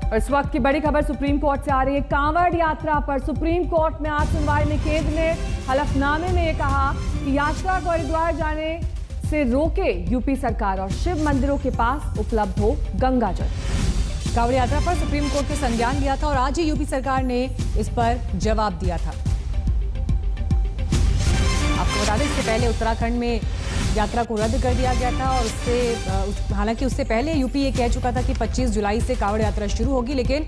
और इस वक्त की बड़ी खबर सुप्रीम कोर्ट से आ रही है। कांवड़ यात्रा पर सुप्रीम कोर्ट में आज सुनवाई में केंद्र ने हलफनामे में यह कहा कि यात्रा को हरिद्वार जाने से रोके यूपी सरकार और शिव मंदिरों के पास उपलब्ध हो गंगा जल। कांवड़ यात्रा पर सुप्रीम कोर्ट ने संज्ञान लिया था और आज ही यूपी सरकार ने इस पर जवाब दिया था। आपको बता दें, इससे पहले उत्तराखंड में यात्रा को रद्द कर दिया गया था और हालांकि उससे पहले यूपी ये कह चुका था कि 25 जुलाई से कांवड़ यात्रा शुरू होगी, लेकिन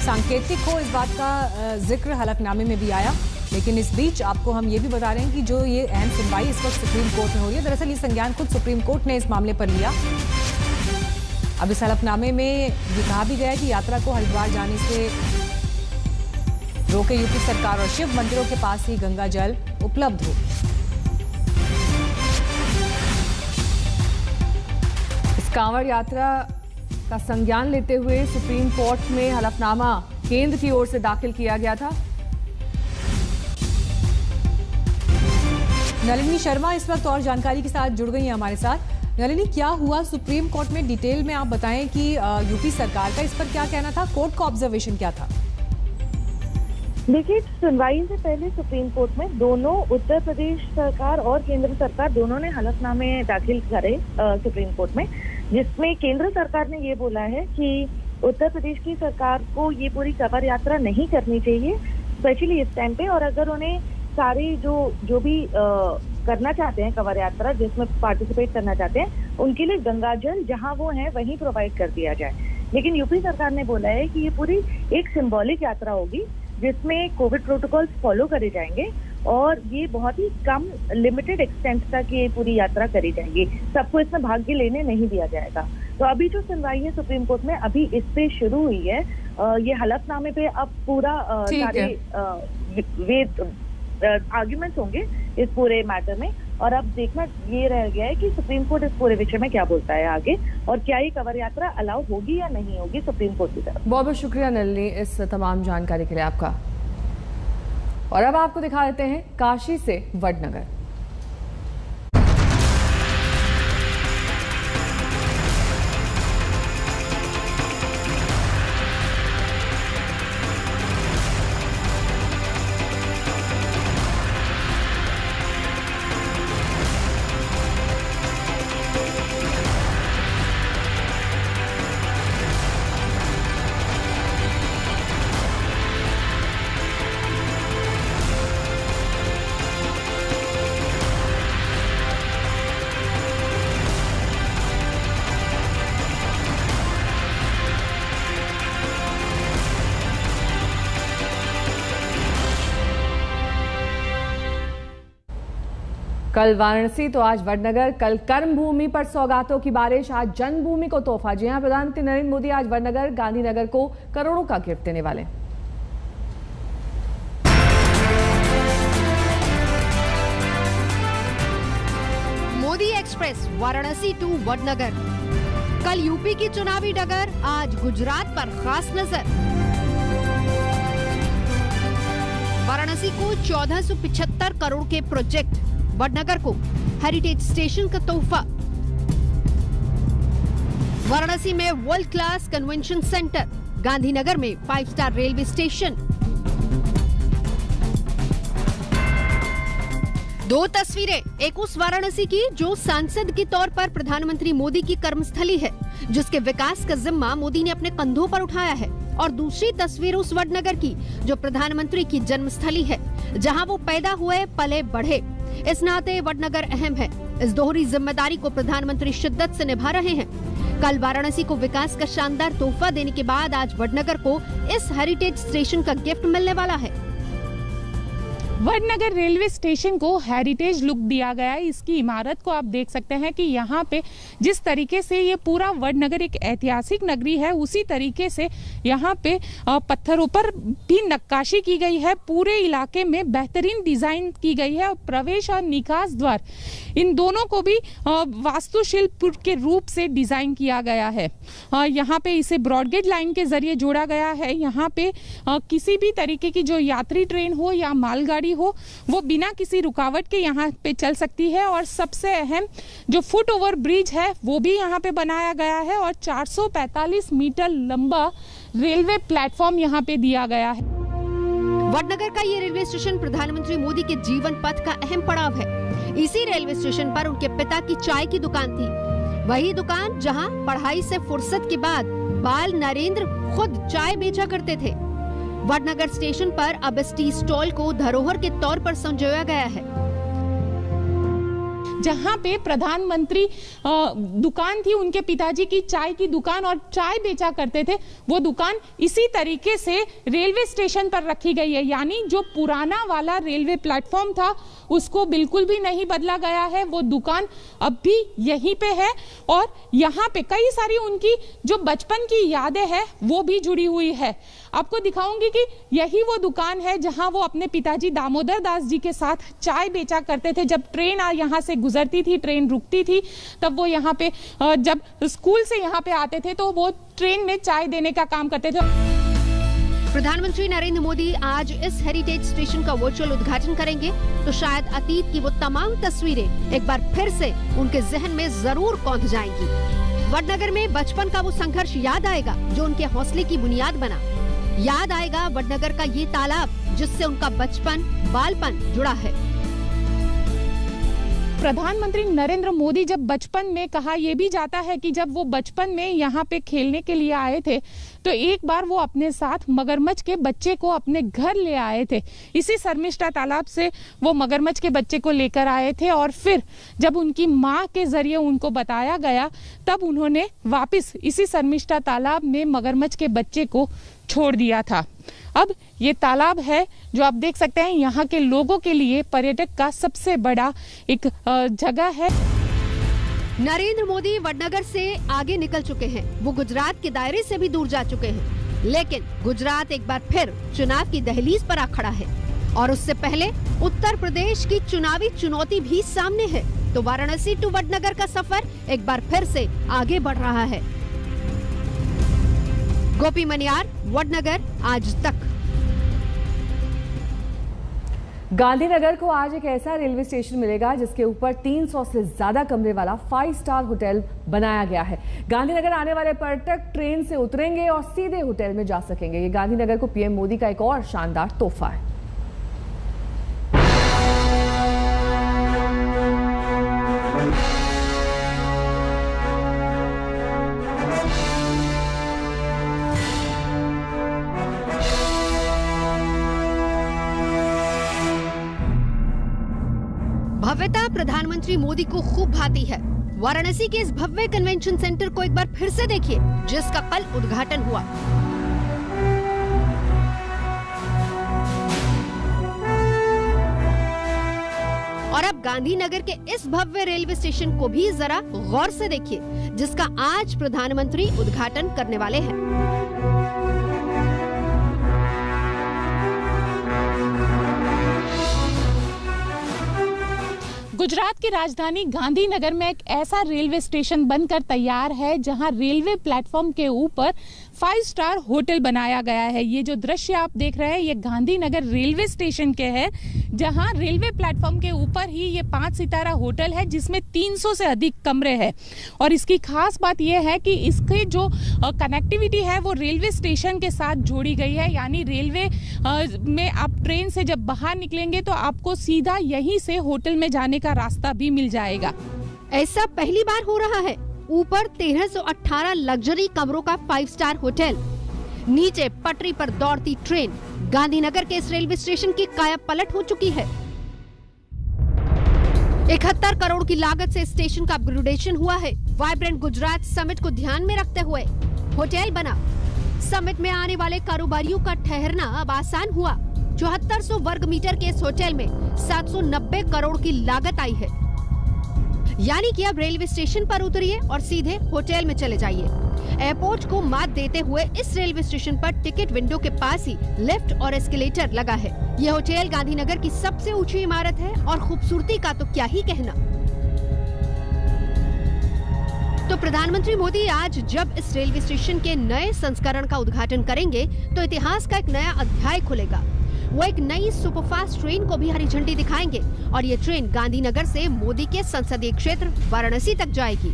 सांकेतिक हो इस बात का जिक्र हलफनामे में भी आया। लेकिन इस बीच आपको हम ये भी बता रहे हैं कि जो ये अहम सुनवाई इस वक्त सुप्रीम कोर्ट में हो रही है, दरअसल ये संज्ञान खुद सुप्रीम कोर्ट ने इस मामले पर लिया। अब इस हलफनामे में ये कहा भी गया है कि यात्रा को हरिद्वार जाने से रोके यूपी सरकार और शिव मंदिरों के पास ही गंगा जल उपलब्ध हो। कांवड़ यात्रा का संज्ञान लेते हुए सुप्रीम कोर्ट में हलफनामा केंद्र की ओर से दाखिल किया गया था। नलिनी शर्मा इस वक्त और जानकारी के साथ जुड़ गई हैं हमारे साथ। नलिनी, क्या हुआ सुप्रीम कोर्ट में, डिटेल में आप बताएं कि यूपी सरकार का इस पर क्या कहना था, कोर्ट का ऑब्जर्वेशन क्या था? देखिए, सुनवाई से पहले सुप्रीम कोर्ट में दोनों उत्तर प्रदेश सरकार और केंद्र सरकार दोनों ने हलफनामे दाखिल करे सुप्रीम कोर्ट में, जिसमें केंद्र सरकार ने ये बोला है कि उत्तर प्रदेश की सरकार को ये पूरी कांवड़ यात्रा नहीं करनी चाहिए, स्पेशली इस टाइम पे। और अगर उन्हें सारे जो भी करना चाहते हैं कांवड़ यात्रा जिसमें पार्टिसिपेट करना चाहते हैं, उनके लिए गंगा जल जहाँ वो है वहीं प्रोवाइड कर दिया जाए। लेकिन यूपी सरकार ने बोला है कि ये पूरी एक सिंबॉलिक यात्रा होगी जिसमें कोविड प्रोटोकॉल्स फॉलो करे जाएंगे और ये बहुत ही कम लिमिटेड एक्सटेंट तक ये पूरी यात्रा करी जाएगी, सबको इसमें भाग लेने नहीं दिया जाएगा। तो अभी जो सुनवाई है सुप्रीम कोर्ट में अभी इस पे शुरू हुई है। ये हलफनामे पे अब पूरा सारे आर्ग्यूमेंट्स होंगे इस पूरे मैटर में, और अब देखना ये रह गया है कि सुप्रीम कोर्ट इस पूरे विषय में क्या बोलता है आगे, और क्या ये कांवड़ यात्रा अलाउ होगी या नहीं होगी सुप्रीम कोर्ट की तरफ। बहुत बहुत शुक्रिया नलिनी इस तमाम जानकारी के लिए आपका। और अब आपको दिखा देते हैं काशी से वडनगर। कल वाराणसी तो आज वडनगर, कल कर्म भूमि पर सौगातों की बारिश, आज जन्मभूमि को तोहफा। जी हां, प्रधानमंत्री नरेंद्र मोदी आज वडनगर गांधीनगर को करोड़ों का गिफ्ट देने वाले। Modi express Varanasi to Vadnagar. कल यूपी की चुनावी डगर, आज गुजरात पर खास नजर। वाराणसी को 1475 करोड़ के प्रोजेक्ट, वडनगर को हेरिटेज स्टेशन का तोहफा। वाराणसी में world class convention centre, Gandhinagar में 5 स्टार रेलवे स्टेशन। दो तस्वीरें, एक उस वाराणसी की जो सांसद के तौर पर प्रधानमंत्री मोदी की कर्मस्थली है, जिसके विकास का जिम्मा मोदी ने अपने कंधों पर उठाया है, और दूसरी तस्वीर उस वडनगर की जो प्रधानमंत्री की जन्मस्थली है, जहां वो पैदा हुए पले बढ़े। इस नाते वडनगर अहम है। इस दोहरी जिम्मेदारी को प्रधानमंत्री शिद्दत से निभा रहे हैं। कल वाराणसी को विकास का शानदार तोहफा देने के बाद आज वडनगर को इस हेरिटेज स्टेशन का गिफ्ट मिलने वाला है। वडनगर रेलवे स्टेशन को हेरिटेज लुक दिया गया है। इसकी इमारत को आप देख सकते हैं कि यहाँ पे जिस तरीके से ये पूरा वडनगर एक ऐतिहासिक नगरी है, उसी तरीके से यहाँ पे पत्थरों पर भी नक्काशी की गई है। पूरे इलाके में बेहतरीन डिजाइन की गई है और प्रवेश और निकास द्वार इन दोनों को भी वास्तुशिल्प के रूप से डिजाइन किया गया है। यहाँ पे इसे ब्रॉडगेज लाइन के जरिए जोड़ा गया है। यहाँ पे किसी भी तरीके की जो यात्री ट्रेन हो या मालगाड़ी गाड़ी हो वो बिना किसी रुकावट के यहाँ पे चल सकती है। और सबसे अहम जो फुट ओवर ब्रिज है वो भी यहाँ पे बनाया गया है और 445 मीटर लंबा रेलवे प्लेटफॉर्म यहाँ पे दिया गया है। वडनगर का ये रेलवे स्टेशन प्रधानमंत्री मोदी के जीवन पथ का अहम पड़ाव है। इसी रेलवे स्टेशन पर उनके पिता की चाय की दुकान थी, वही दुकान जहां पढ़ाई से फुर्सत के बाद बाल नरेंद्र खुद चाय बेचा करते थे। वडनगर स्टेशन पर अब इस टी स्टॉल को धरोहर के तौर पर संजोया गया है। जहां पे प्रधानमंत्री दुकान थी उनके पिताजी की चाय की दुकान और चाय बेचा करते थे, वो दुकान इसी तरीके से रेलवे स्टेशन पर रखी गई है। यानी जो पुराना वाला रेलवे प्लेटफॉर्म था उसको बिल्कुल भी नहीं बदला गया है, वो दुकान अब भी यहीं पे है। और यहाँ पे कई सारी उनकी जो बचपन की यादें हैं वो भी जुड़ी हुई है। आपको दिखाऊंगी कि यही वो दुकान है जहां वो अपने पिताजी दामोदर दास जी के साथ चाय बेचा करते थे। जब ट्रेन यहाँ से गुजरती थी, ट्रेन रुकती थी, तब वो यहाँ पे जब स्कूल से यहाँ पे आते थे तो वो ट्रेन में चाय देने का काम करते थे। प्रधानमंत्री नरेंद्र मोदी आज इस हेरिटेज स्टेशन का वर्चुअल उद्घाटन करेंगे तो शायद अतीत की वो तमाम तस्वीरें एक बार फिर से उनके जहन में जरूर कौंध जाएंगी। वडनगर में बचपन का वो संघर्ष याद आएगा जो उनके हौसले की बुनियाद बना। याद आएगा वडनगर का ये तालाब जिससे उनका बचपन बालपन जुड़ा है। प्रधानमंत्री नरेंद्र मोदी जब बचपन में, कहा यह भी जाता है कि जब वो बचपन में यहाँ पे खेलने के लिए आए थे तो एक बार वो अपने साथ मगरमच्छ के बच्चे को अपने घर ले आए थे। इसी शर्मिष्ठा तालाब से वो मगरमच्छ के बच्चे को लेकर आए थे और फिर जब उनकी माँ के जरिए उनको बताया गया तब उन्होंने वापस इसी शर्मिष्ठा तालाब में मगरमच्छ के बच्चे को छोड़ दिया था। अब ये तालाब है जो आप देख सकते हैं यहाँ के लोगों के लिए पर्यटक का सबसे बड़ा एक जगह है। नरेंद्र मोदी वडनगर से आगे निकल चुके हैं, वो गुजरात के दायरे से भी दूर जा चुके हैं, लेकिन गुजरात एक बार फिर चुनाव की दहलीज पर आ खड़ा है और उससे पहले उत्तर प्रदेश की चुनावी चुनौती भी सामने है। तो वाराणसी टू वडनगर का सफर एक बार फिर से आगे बढ़ रहा है। गोपी मनियार, वडनगर, आज तक। गांधीनगर को आज एक ऐसा रेलवे स्टेशन मिलेगा जिसके ऊपर 300 से ज्यादा कमरे वाला 5 स्टार होटल बनाया गया है। गांधीनगर आने वाले पर्यटक ट्रेन से उतरेंगे और सीधे होटल में जा सकेंगे। ये गांधीनगर को पीएम मोदी का एक और शानदार तोहफा है। भव्यता प्रधानमंत्री मोदी को खूब भाती है। वाराणसी के इस भव्य कन्वेंशन सेंटर को एक बार फिर से देखिए जिसका कल उद्घाटन हुआ। और अब गांधीनगर के इस भव्य रेलवे स्टेशन को भी जरा गौर से देखिए जिसका आज प्रधानमंत्री उद्घाटन करने वाले हैं। गुजरात की राजधानी गांधीनगर में एक ऐसा रेलवे स्टेशन बनकर तैयार है जहां रेलवे प्लेटफॉर्म के ऊपर 5 स्टार होटल बनाया गया है। ये जो दृश्य आप देख रहे हैं ये गांधीनगर रेलवे स्टेशन के है जहां रेलवे प्लेटफॉर्म के ऊपर ही ये 5 सितारा होटल है जिसमें 300 से अधिक कमरे हैं। और इसकी खास बात यह है कि इसके जो कनेक्टिविटी है वो रेलवे स्टेशन के साथ जोड़ी गई है। यानी रेलवे में आप ट्रेन से जब बाहर निकलेंगे तो आपको सीधा यहीं से होटल में जाने का रास्ता भी मिल जाएगा। ऐसा पहली बार हो रहा है। ऊपर 1318 लग्जरी कमरों का 5 स्टार होटल, नीचे पटरी पर दौड़ती ट्रेन। गांधीनगर के इस रेलवे स्टेशन की काया पलट हो चुकी है। 71 करोड़ की लागत से स्टेशन का अपग्रेडेशन हुआ है। वाइब्रेंट गुजरात समिट को ध्यान में रखते हुए होटल बना। समिट में आने वाले कारोबारियों का ठहरना अब आसान हुआ। 7400 वर्ग मीटर के इस होटल में 790 करोड़ की लागत आई है। यानी कि अब रेलवे स्टेशन पर उतरिए और सीधे होटल में चले जाइए। एयरपोर्ट को मात देते हुए इस रेलवे स्टेशन पर टिकट विंडो के पास ही लिफ्ट और एस्केलेटर लगा है। ये होटल गांधीनगर की सबसे ऊंची इमारत है और खूबसूरती का तो क्या ही कहना। तो प्रधानमंत्री मोदी आज जब इस रेलवे स्टेशन के नए संस्करण का उद्घाटन करेंगे तो इतिहास का एक नया अध्याय खुलेगा। वो एक नई सुपरफास्ट ट्रेन को भी हरी झंडी दिखाएंगे और ये ट्रेन गांधीनगर से मोदी के संसदीय क्षेत्र वाराणसी तक जाएगी।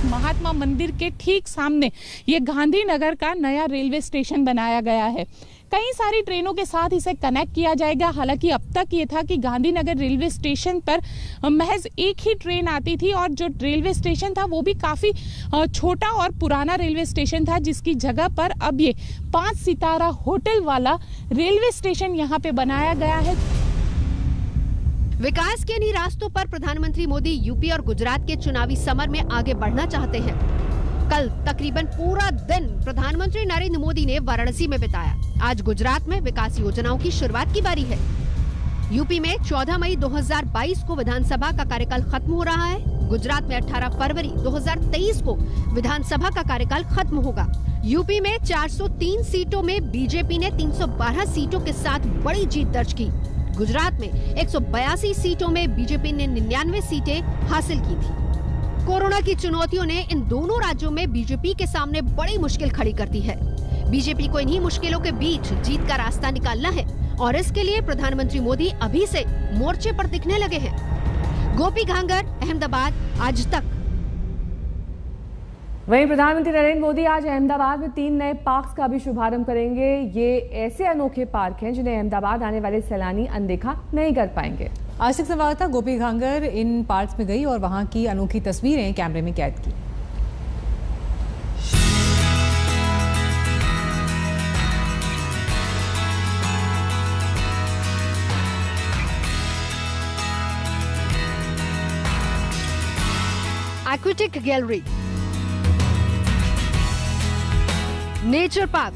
महात्मा मंदिर के ठीक सामने ये गांधीनगर का नया रेलवे स्टेशन बनाया गया है। कई सारी ट्रेनों के साथ इसे कनेक्ट किया जाएगा। हालांकि अब तक ये था कि गांधीनगर रेलवे स्टेशन पर महज एक ही ट्रेन आती थी और जो रेलवे स्टेशन था वो भी काफ़ी छोटा और पुराना रेलवे स्टेशन था, जिसकी जगह पर अब ये 5 सितारा होटल वाला रेलवे स्टेशन यहाँ पे बनाया गया है। विकास के इन्हीं रास्तों पर प्रधानमंत्री मोदी यूपी और गुजरात के चुनावी समर में आगे बढ़ना चाहते हैं। कल तकरीबन पूरा दिन प्रधानमंत्री नरेंद्र मोदी ने वाराणसी में बिताया। आज गुजरात में विकास योजनाओं की शुरुआत की बारी है। यूपी में 14 मई 2022 को विधानसभा का कार्यकाल खत्म हो रहा है। गुजरात में 18 फरवरी 2023 को विधानसभा का कार्यकाल खत्म होगा। यूपी में 403 सीटों में बीजेपी ने 312 सीटों के साथ बड़ी जीत दर्ज की। गुजरात में 182 सीटों में बीजेपी ने 99 सीटें हासिल की थी। कोरोना की चुनौतियों ने इन दोनों राज्यों में बीजेपी के सामने बड़ी मुश्किल खड़ी कर दी है। बीजेपी को इन्हीं मुश्किलों के बीच जीत का रास्ता निकालना है और इसके लिए प्रधानमंत्री मोदी अभी से मोर्चे पर दिखने लगे हैं। गोपी घांगर, अहमदाबाद, आज तक। वहीं प्रधानमंत्री नरेंद्र मोदी आज अहमदाबाद में 3 नए पार्क्स का भी शुभारंभ करेंगे। ये ऐसे अनोखे पार्क हैं जिन्हें अहमदाबाद आने वाले सैलानी अनदेखा नहीं कर पाएंगे। आज तक संवाददाता गोपी घांगर इन पार्क्स में गई और वहां की अनोखी तस्वीरें कैमरे में कैद की। Aquatic gallery, nature park,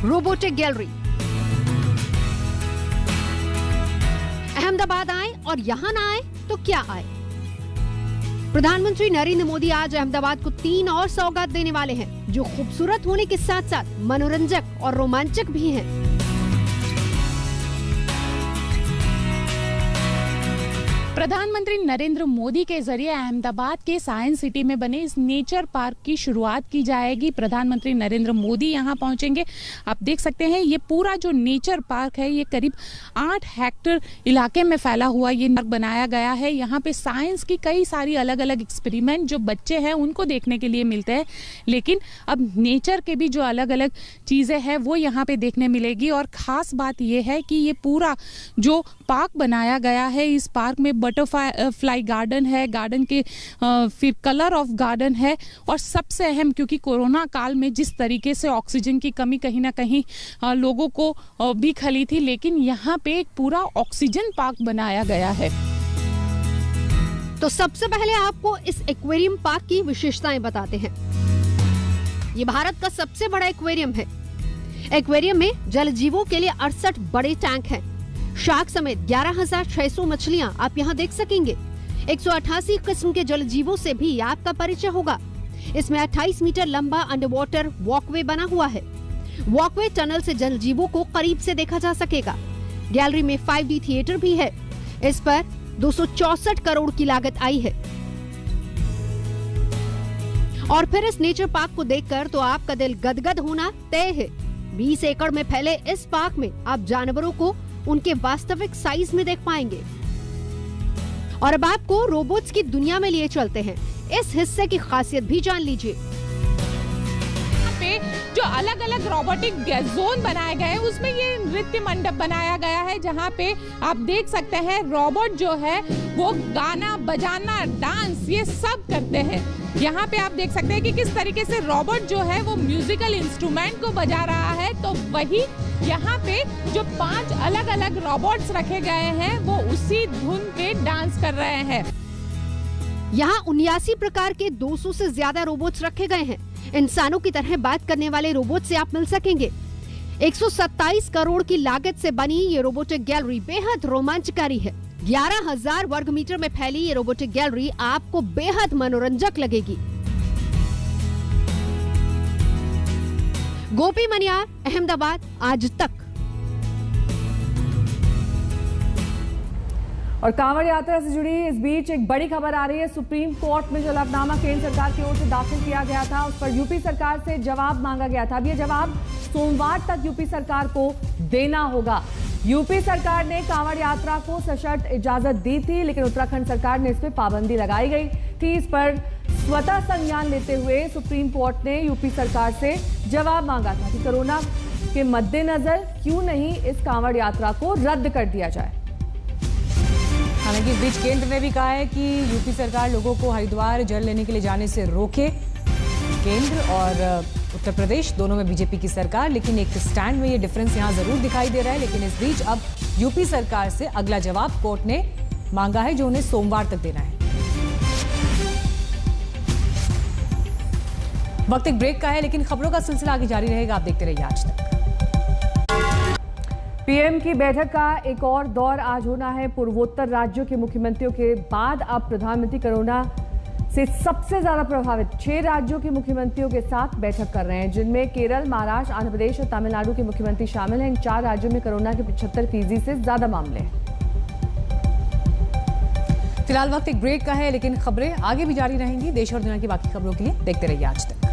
robotic gallery. Ahmedabad आए और यहाँ ना आए तो क्या आए। प्रधानमंत्री नरेंद्र मोदी आज अहमदाबाद को 3 और सौगात देने वाले हैं, जो खूबसूरत होने के साथ साथ मनोरंजक और रोमांचक भी हैं। प्रधानमंत्री नरेंद्र मोदी के जरिए अहमदाबाद के साइंस सिटी में बने इस नेचर पार्क की शुरुआत की जाएगी। प्रधानमंत्री नरेंद्र मोदी यहां पहुंचेंगे। आप देख सकते हैं ये पूरा जो नेचर पार्क है ये करीब 8 हेक्टेयर इलाके में फैला हुआ ये पार्क बनाया गया है। यहाँ पे साइंस की कई सारी अलग अलग एक्सपेरिमेंट जो बच्चे हैं उनको देखने के लिए मिलते हैं, लेकिन अब नेचर के भी जो अलग अलग चीज़ें हैं वो यहाँ पे देखने मिलेगी। और ख़ास बात ये है कि ये पूरा जो पार्क बनाया गया है, इस पार्क में बटरफ्लाई गार्डन है, गार्डन के फिर कलर ऑफ गार्डन है, और सबसे अहम क्योंकि कोरोना काल में जिस तरीके से ऑक्सीजन की कमी कहीं ना कहीं लोगों को भी खली थी, लेकिन यहाँ पे एक पूरा ऑक्सीजन पार्क बनाया गया है। तो सबसे पहले आपको इस एक्वेरियम पार्क की विशेषताएं बताते हैं। ये भारत का सबसे बड़ा एक्वेरियम है। एक्वेरियम में जल जीवों के लिए 68 बड़े टैंक हैं। शार्क समेत 11,600 मछलियां आप यहां देख सकेंगे। 188 किस्म के जल जीवों से भी आपका परिचय होगा। इसमें 28 मीटर लंबा अंडर वाटर वॉकवे बना हुआ है। वॉकवे टनल से जल जीवों को करीब से देखा जा सकेगा। गैलरी में 5D थिएटर भी है। इस पर 264 करोड़ की लागत आई है। और फिर इस नेचर पार्क को देखकर तो आपका दिल गदगद होना तय है। 20 एकड़ में फैले इस पार्क में आप जानवरों को उनके वास्तविक साइज में देख पाएंगे। और अब आपको रोबोट्स की दुनिया में लिए चलते हैं। इस हिस्से की खासियत भी जान लीजिए। पे जो अलग अलग रोबोटिक जोन बनाए गए हैं उसमें ये नृत्य मंडप बनाया गया है, जहाँ पे आप देख सकते हैं रोबोट जो है वो गाना बजाना डांस ये सब करते हैं। यहाँ पे आप देख सकते हैं कि किस तरीके से रोबोट जो है वो म्यूजिकल इंस्ट्रूमेंट को बजा रहा है, तो वही यहाँ पे जो 5 अलग अलग रोबोट्स रखे गए हैं वो उसी धुन पे डांस कर रहे हैं। यहाँ 79 प्रकार के 200 से ज्यादा रोबोट्स रखे गए हैं। इंसानों की तरह बात करने वाले रोबोट से आप मिल सकेंगे। 127 करोड़ की लागत से बनी ये रोबोटिक गैलरी बेहद रोमांचकारी है। 11,000 वर्ग मीटर में फैली ये रोबोटिक गैलरी आपको बेहद मनोरंजक लगेगी। गोपी मनियार, अहमदाबाद, आज तक। और कांवड़ यात्रा से जुड़ी इस बीच एक बड़ी खबर आ रही है। सुप्रीम कोर्ट में जो हलफनामा केंद्र सरकार की ओर से दाखिल किया गया था, उस पर यूपी सरकार से जवाब मांगा गया था। अब ये जवाब सोमवार तक यूपी सरकार को देना होगा। यूपी सरकार ने कांवड़ यात्रा को सशर्त इजाजत दी थी, लेकिन उत्तराखंड सरकार ने इस पर पाबंदी लगाई गई थी। इस पर स्वतः संज्ञान लेते हुए सुप्रीम कोर्ट ने यूपी सरकार से जवाब मांगा था कि कोरोना के मद्देनजर क्यों नहीं इस कांवड़ यात्रा को रद्द कर दिया जाए। हालांकि इस बीच केंद्र ने भी कहा है कि यूपी सरकार लोगों को हरिद्वार जल लेने के लिए जाने से रोके। केंद्र और उत्तर प्रदेश दोनों में बीजेपी की सरकार, लेकिन एक स्टैंड में ये डिफरेंस यहां जरूर दिखाई दे रहा है। लेकिन इस बीच अब यूपी सरकार से अगला जवाब कोर्ट ने मांगा है, जो उन्हें सोमवार तक देना है। वक्त एक ब्रेक का है, लेकिन खबरों का सिलसिला आगे जारी रहेगा। आप देखते रहिए आज तक। पीएम की बैठक का एक और दौर आज होना है। पूर्वोत्तर राज्यों के मुख्यमंत्रियों के बाद अब प्रधानमंत्री कोरोना से सबसे ज्यादा प्रभावित 6 राज्यों के मुख्यमंत्रियों के साथ बैठक कर रहे हैं, जिनमें केरल, महाराष्ट्र, आंध्र प्रदेश और तमिलनाडु के मुख्यमंत्री शामिल हैं। इन 4 राज्यों में कोरोना के 75% से ज्यादा मामले हैं। फिलहाल वक्त एक ब्रेक का है, लेकिन खबरें आगे भी जारी रहेंगी। देश और दुनिया की बाकी खबरों के लिए देखते रहिए आज तक।